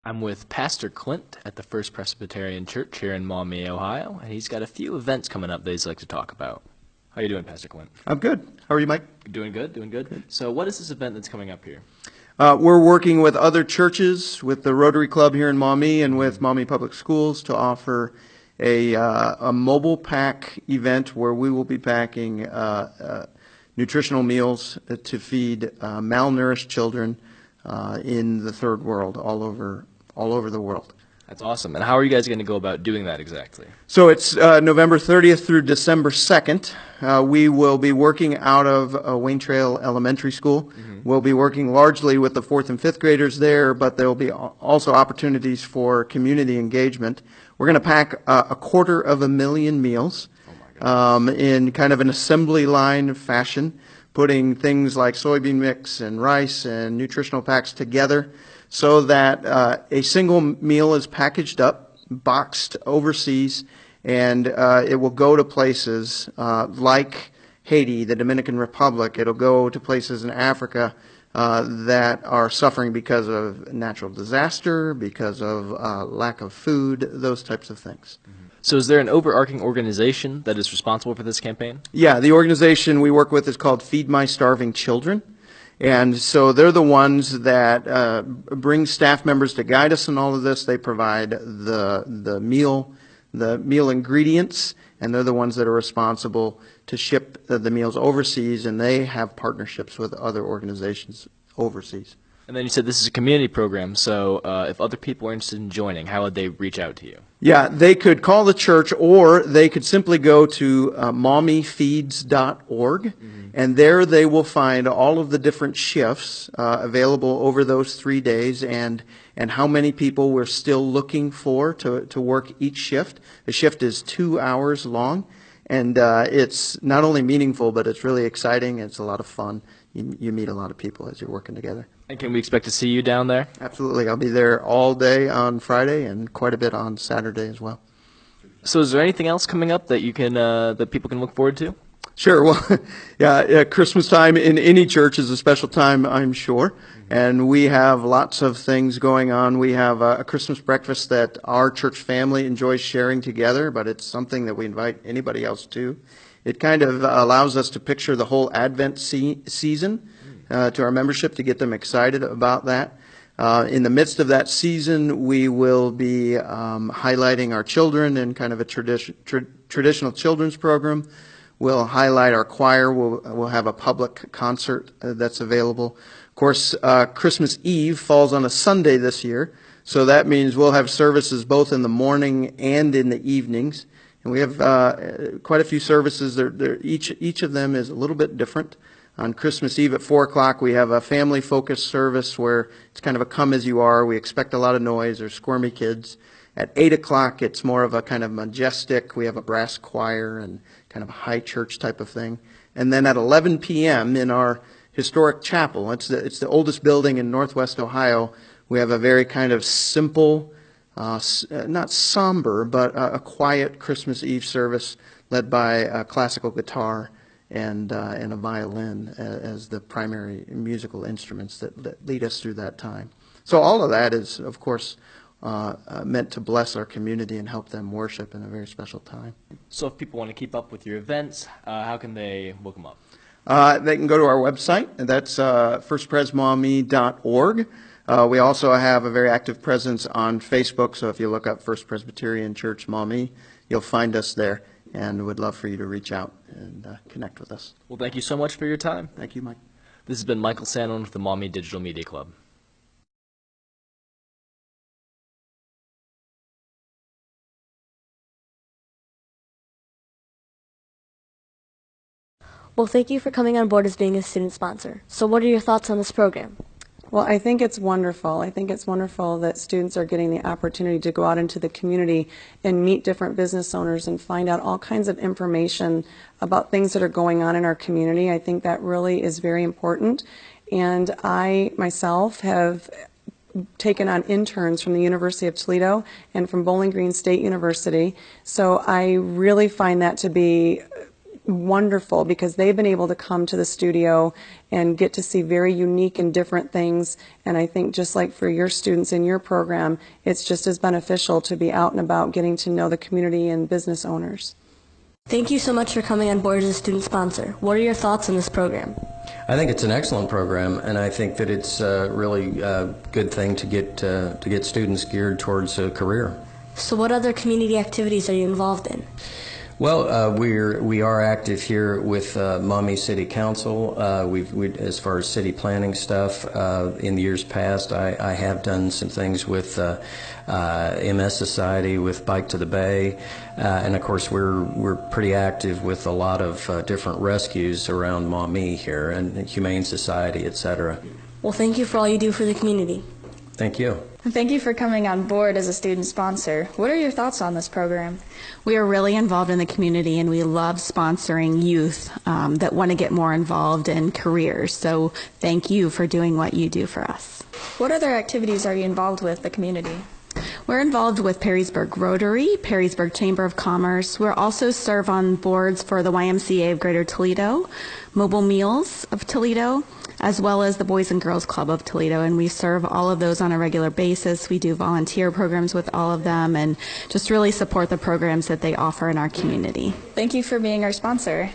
I'm with Pastor Clint at the First Presbyterian Church here in Maumee, Ohio, and he's got a few events coming up that he'd like to talk about. How you doing, Pastor Clint? I'm good. How are you, Mike? Doing good, doing good. So what is this event that's coming up here? We're working with other churches, with the Rotary Club here in Maumee and with Maumee Public Schools to offer a mobile pack event where we will be packing nutritional meals to feed malnourished children in the third world, all over the world. That's awesome. And how are you guys going to go about doing that exactly? So it's November 30th through December 2nd. We will be working out of Wayne Trail Elementary School. We'll be working largely with the 4th and 5th graders there, but there will be also opportunities for community engagement. We're going to pack 250,000 meals in kind of an assembly line fashion, putting things like soybean mix and rice and nutritional packs together so that a single meal is packaged up, boxed overseas, and it will go to places like Haiti, the Dominican Republic. It'll go to places in Africa that are suffering because of natural disaster, because of lack of food, those types of things. So is there an overarching organization that is responsible for this campaign? Yeah, the organization we work with is called Feed My Starving Children. And so they're the ones that bring staff members to guide us in all of this. They provide the meal ingredients, and they're the ones that are responsible to ship the meals overseas, and they have partnerships with other organizations overseas. And then you said this is a community program, so if other people are interested in joining, how would they reach out to you? Yeah, they could call the church, or they could simply go to maumeefeeds.org, and there they will find all of the different shifts available over those 3 days, and how many people we're still looking for to work each shift. The shift is 2 hours long, and it's not only meaningful, but it's really exciting. It's a lot of fun. You meet a lot of people as you're working together. And can we expect to see you down there? Absolutely. I'll be there all day on Friday and quite a bit on Saturday as well. So is there anything else coming up that you can that people can look forward to? Sure. Well, yeah, Christmas time in any church is a special time, I'm sure. And we have lots of things going on. We have a Christmas breakfast that our church family enjoys sharing together, but it's something that we invite anybody else to. It kind of allows us to picture the whole Advent season to our membership to get them excited about that. In the midst of that season, we will be highlighting our children in kind of a traditional children's program. We'll highlight our choir. We'll have a public concert that's available. Of course, Christmas Eve falls on a Sunday this year, so that means we'll have services both in the morning and in the evenings. And we have quite a few services. Each of them is a little bit different. On Christmas Eve at 4 o'clock, we have a family-focused service where it's kind of a come-as-you-are. We expect a lot of noise or squirmy kids. At 8 o'clock, it's more of a kind of majestic. We have a brass choir and kind of a high church type of thing. And then at 11 p.m. in our historic chapel, it's the oldest building in Northwest Ohio, we have a very kind of simple, not somber, but a quiet Christmas Eve service led by a classical guitar and a violin as the primary musical instruments that lead us through that time. So all of that is, of course, meant to bless our community and help them worship in a very special time. So if people want to keep up with your events, how can they look them up? They can go to our website, and that's firstpresmaumee.org. We also have a very active presence on Facebook, so if you look up First Presbyterian Church Maumee, you'll find us there, and would love for you to reach out and connect with us. Well, thank you so much for your time. Thank you, Mike. This has been Michael Sandlin with the Maumee Digital Media Club. Well, thank you for coming on board as being a student sponsor. So what are your thoughts on this program? Well, I think it's wonderful. I think it's wonderful that students are getting the opportunity to go out into the community and meet different business owners and find out all kinds of information about things that are going on in our community. I think that really is very important. And I myself have taken on interns from the University of Toledo and from Bowling Green State University. So I really find that to be wonderful because they've been able to come to the studio and get to see very unique and different things. And I think just like for your students in your program, it's just as beneficial to be out and about getting to know the community and business owners. Thank you so much for coming on board as a student sponsor. What are your thoughts on this program? I think it's an excellent program, and I think that it's a really good thing to get students geared towards a career. So what other community activities are you involved in? Well, we are active here with Maumee City Council. As far as city planning stuff, in the years past, I have done some things with MS Society, with Bike to the Bay, and of course we're pretty active with a lot of different rescues around Maumee here, and Humane Society, etc. Well, thank you for all you do for the community. Thank you. Thank you for coming on board as a student sponsor. What are your thoughts on this program? We are really involved in the community, and we love sponsoring youth that want to get more involved in careers. So thank you for doing what you do for us. What other activities are you involved with the community? We're involved with Perrysburg Rotary, Perrysburg Chamber of Commerce. We also serve on boards for the YMCA of Greater Toledo, Mobile Meals of Toledo, as well as the Boys and Girls Club of Toledo, and we serve all of those on a regular basis. We do volunteer programs with all of them and just really support the programs that they offer in our community. Thank you for being our sponsor.